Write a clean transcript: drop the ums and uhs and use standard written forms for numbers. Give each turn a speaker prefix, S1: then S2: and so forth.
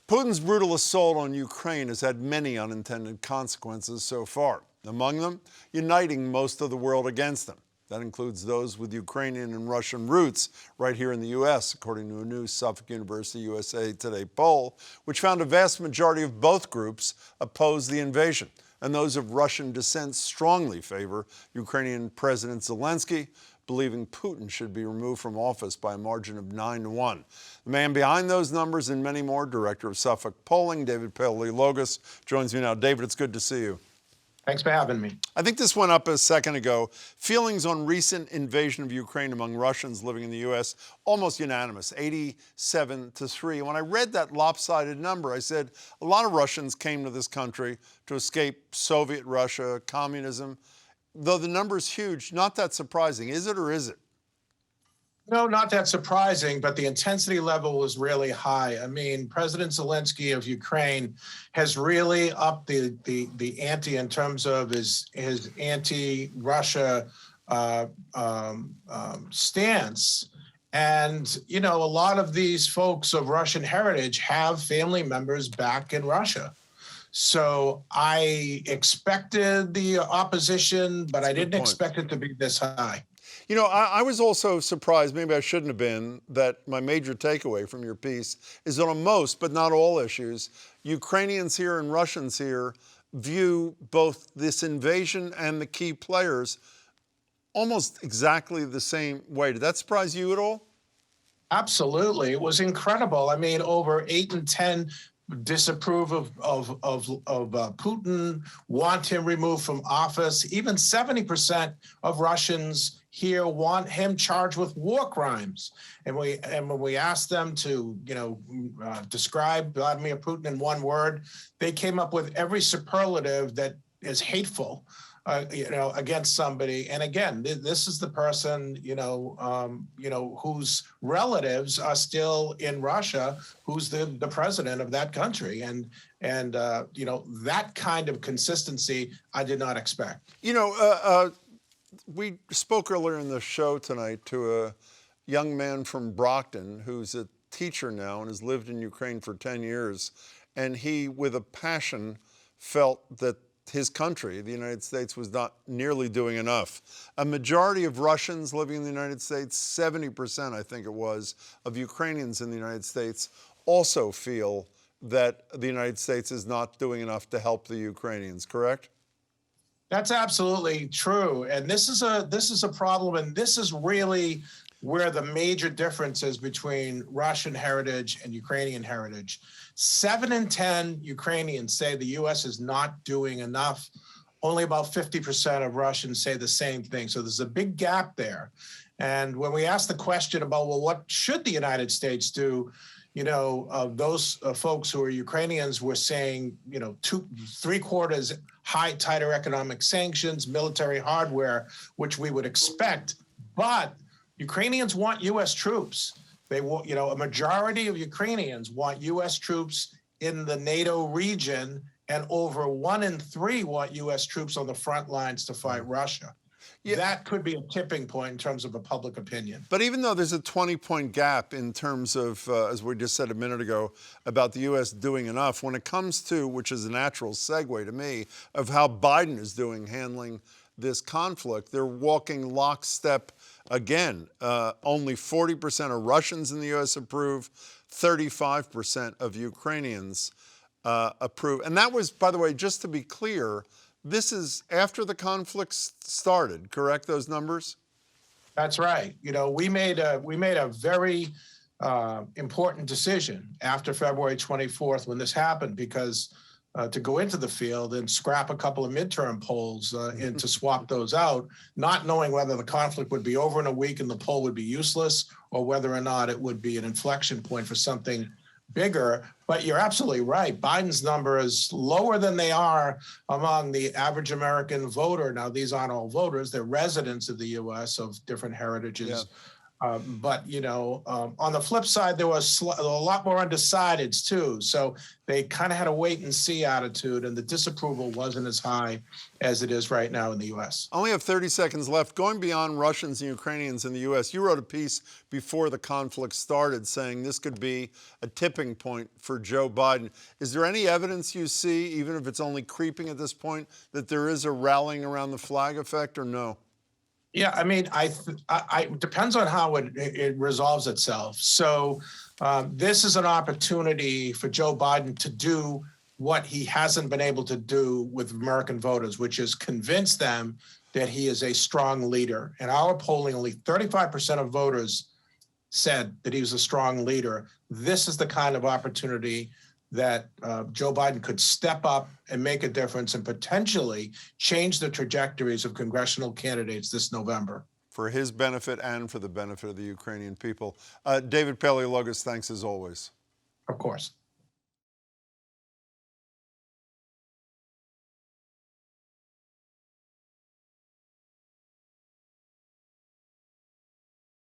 S1: Putin's brutal assault on Ukraine has had many unintended consequences so far. Among them, uniting most of the world against him. That includes those with Ukrainian and Russian roots right here in the U.S., according to a new Suffolk University USA Today poll, which found a vast majority of both groups oppose the invasion, and those of Russian descent strongly favor Ukrainian President Zelensky, believing Putin should be removed from office by a margin of 9-1. The man behind those numbers and many more, director of Suffolk polling, David Paleologos, joins me now. David, it's good to see you.
S2: Thanks for having me.
S1: I think this went up a second ago. Feelings on recent invasion of Ukraine among Russians living in the U.S., almost unanimous, 87-3. When I read that lopsided number, I said, a lot of Russians came to this country to escape Soviet Russia, communism. Though the number's huge, not that surprising. Is it or is it?
S2: No, not that surprising, but the intensity level was really high. I mean, President Zelensky of Ukraine has really upped the ante in terms of his anti-Russia stance. And, you know, a lot of these folks of Russian heritage have family members back in Russia. So I expected the opposition, but I didn't expect it to be this high.
S1: You know, I was also surprised, maybe I shouldn't have been, that my major takeaway from your piece is that on most, but not all issues, Ukrainians here and Russians here view both this invasion and the key players almost exactly the same way. Did that surprise you at all?
S2: Absolutely. It was incredible. I mean, over 8 in 10 disapprove of Putin, want him removed from office. Even 70% of Russians here want him charged with war crimes. And when we asked them to, describe Vladimir Putin in one word, they came up with every superlative that is hateful, against somebody. And again, this is the person, whose relatives are still in Russia, who's the president of that country. And that kind of consistency I did not expect.
S1: We spoke earlier in the show tonight to a young man from Brockton who's a teacher now and has lived in Ukraine for 10 years. And he, with a passion, felt that his country, the United States, was not nearly doing enough. A majority of Russians living in the United States, 70%, I think it was, of Ukrainians in the United States also feel that the United States is not doing enough to help the Ukrainians, correct?
S2: That's absolutely true. And this is a problem, and this is really where the major difference is between Russian heritage and Ukrainian heritage. 7 in 10 Ukrainians say the U.S. is not doing enough. Only about 50% of Russians say the same thing. So there's a big gap there. And when we ask the question about, well, what should the United States do? Those folks who are Ukrainians were saying, 3/4 tighter economic sanctions, military hardware, which we would expect. But Ukrainians want U.S. troops. They want, a majority of Ukrainians want U.S. troops in the NATO region, and over 1 in 3 want U.S. troops on the front lines to fight Russia. Yeah. That could be a tipping point in terms of a public opinion.
S1: But even though there's a 20-point gap in terms of, as we just said a minute ago, about the U.S. doing enough, when it comes to, which is a natural segue to me, of how Biden is doing handling this conflict, they're walking lockstep again. Only 40% of Russians in the U.S. approve, 35% of Ukrainians approve. And that was, by the way, just to be clear, this is after the conflict started, correct, those numbers?
S2: That's right. We made a very important decision after February 24th when this happened, because to go into the field and scrap a couple of midterm polls and to swap those out, not knowing whether the conflict would be over in a week and the poll would be useless, or whether or not it would be an inflection point for something bigger. But you're absolutely right. Biden's number is lower than they are among the average American voter. Now, these aren't all voters. They're residents of the U.S. of different heritages. But on the flip side, there was a lot more undecideds too. So they kind of had a wait and see attitude, and the disapproval wasn't as high as it is right now in the U.S.
S1: I only have 30 seconds left. Going beyond Russians and Ukrainians in the U.S., you wrote a piece before the conflict started saying this could be a tipping point for Joe Biden. Is there any evidence you see, even if it's only creeping at this point, that there is a rallying around the flag effect, or no?
S2: Yeah, I mean, it depends on how it resolves itself. So this is an opportunity for Joe Biden to do what he hasn't been able to do with American voters, which is convince them that he is a strong leader. In our polling, only 35% of voters said that he was a strong leader. This is the kind of opportunity that Joe Biden could step up and make a difference and potentially change the trajectories of congressional candidates this November.
S1: For his benefit and for the benefit of the Ukrainian people. David Paleologos, thanks as always.
S2: Of course.